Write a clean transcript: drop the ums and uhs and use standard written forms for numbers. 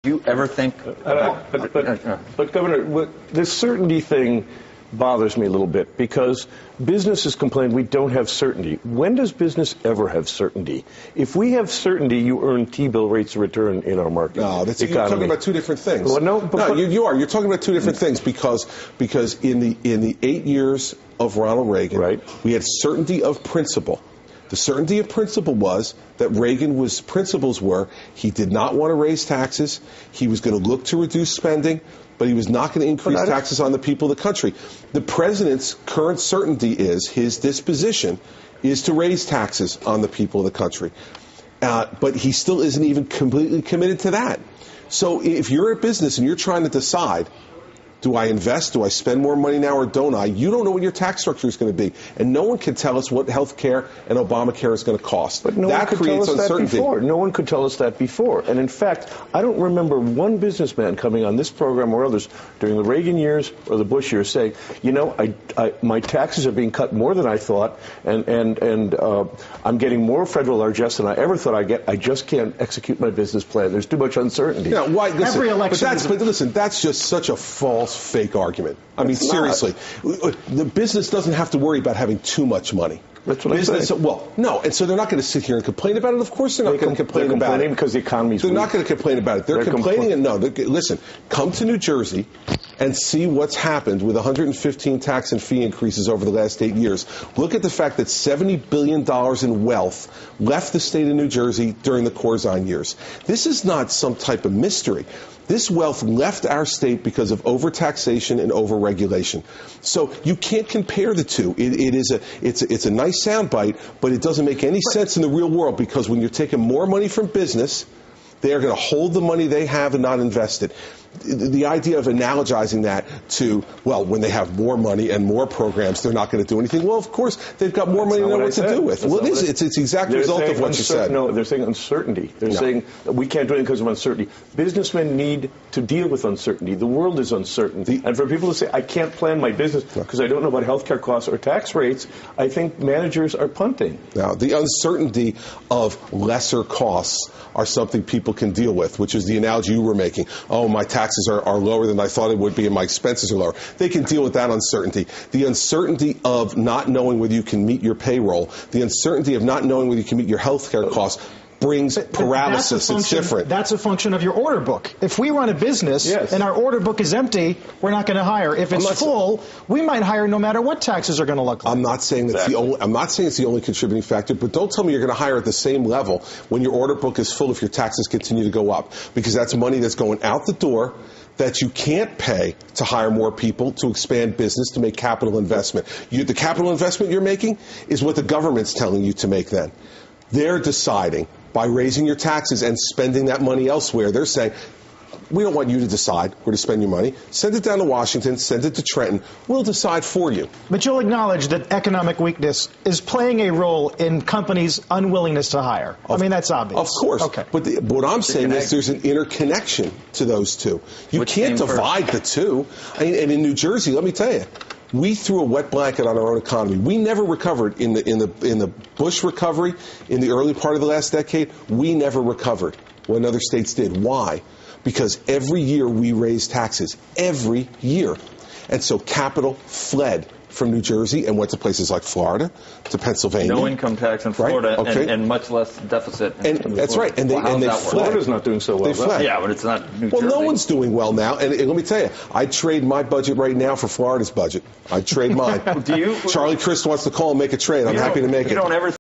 Do you ever think... But Governor, this certainty thing bothers me a little bit because businesses complain we don't have certainty. When does business ever have certainty? If we have certainty, you earn T-bill rates of return in our market. No, you're talking about two different things. Well, you are. You're talking about two different things because in the 8 years of Ronald Reagan, right, we had certainty of principle. The certainty of principle was that Reagan's principles were he did not want to raise taxes, he was going to look to reduce spending, but he was not going to increase taxes on the people of the country. The president's current certainty is his disposition is to raise taxes on the people of the country. But he still isn't even completely committed to that. So if you're a business and you're trying to decide, do I invest? Do I spend more money now or don't I? You don't know what your tax structure is going to be. And no one can tell us what health care and Obamacare is going to cost. But that creates uncertainty. No one could tell us that before. And in fact, I don't remember one businessman coming on this program or others during the Reagan years or the Bush years saying, you know, my taxes are being cut more than I thought, and I'm getting more federal largesse than I ever thought I'd get. I just can't execute my business plan. There's too much uncertainty. Yeah, why? Listen, every election. But listen, that's just such a false, fake argument. I mean, seriously, the business doesn't have to worry about having too much money. That's what I'm saying. Well, no, and so they're not going to sit here and complain about it. Of course they're not going to complain about it. Because the economy's weak. They're not going to complain about it. They're complaining, and listen, come to New Jersey and see what's happened with 115 tax and fee increases over the last 8 years. Look at the fact that $70 billion in wealth left the state of New Jersey during the Corzine years. This is not some type of mystery. This wealth left our state because of overtaxation and overregulation. So you can't compare the two. It's a nice soundbite, but it doesn't make any sense in the real world because when you're taking more money from business, they are going to hold the money they have and not invest it. The idea of analogizing that to, well, when they have more money and more programs, they're not going to do anything. Well, of course, they've got more money to know what to do with. Well, it's the exact result of what you said. No, they're saying uncertainty. They're saying that we can't do it because of uncertainty. Businessmen need to deal with uncertainty. The world is uncertain. And for people to say, I can't plan my business because I don't know about health care costs or tax rates, I think managers are punting. Now, the uncertainty of lesser costs are something people can deal with, which is the analogy you were making. Oh, my taxes are lower than I thought it would be and my expenses are lower. They can deal with that uncertainty. The uncertainty of not knowing whether you can meet your payroll, the uncertainty of not knowing whether you can meet your health care costs brings paralysis. It's different. That's a function of your order book. If we run a business and our order book is empty, we're not going to hire. If it's full, we might hire no matter what taxes are going to look like. I'm not saying that's I'm not saying it's the only contributing factor, but don't tell me you're going to hire at the same level when your order book is full if your taxes continue to go up, because that's money that's going out the door that you can't pay to hire more people, to expand business, to make capital investment. The capital investment you're making is what the government's telling you to make then. They're deciding by raising your taxes and spending that money elsewhere. They're saying, we don't want you to decide where to spend your money. Send it down to Washington, send it to Trenton. We'll decide for you. But you'll acknowledge that economic weakness is playing a role in companies' unwillingness to hire. I mean, that's obvious. Of course. Okay. But what I'm saying is there's an interconnection to those two. You can't divide the two. And in New Jersey, let me tell you, we threw a wet blanket on our own economy. We never recovered in the Bush recovery in the early part of the last decade. We never recovered when other states did. Why? Because every year we raised taxes. Every year. And so capital fled from New Jersey and went to places like Florida, to Pennsylvania. No income tax in Florida, and much less deficit. That's right. And they fled. Florida's not doing so well. They fled. Yeah, but it's not New Jersey. Well, no one's doing well now. And let me tell you, I'd trade my budget right now for Florida's budget. I'd trade mine. Charlie Christie wants to call and make a trade. I'm happy to make it. You don't ever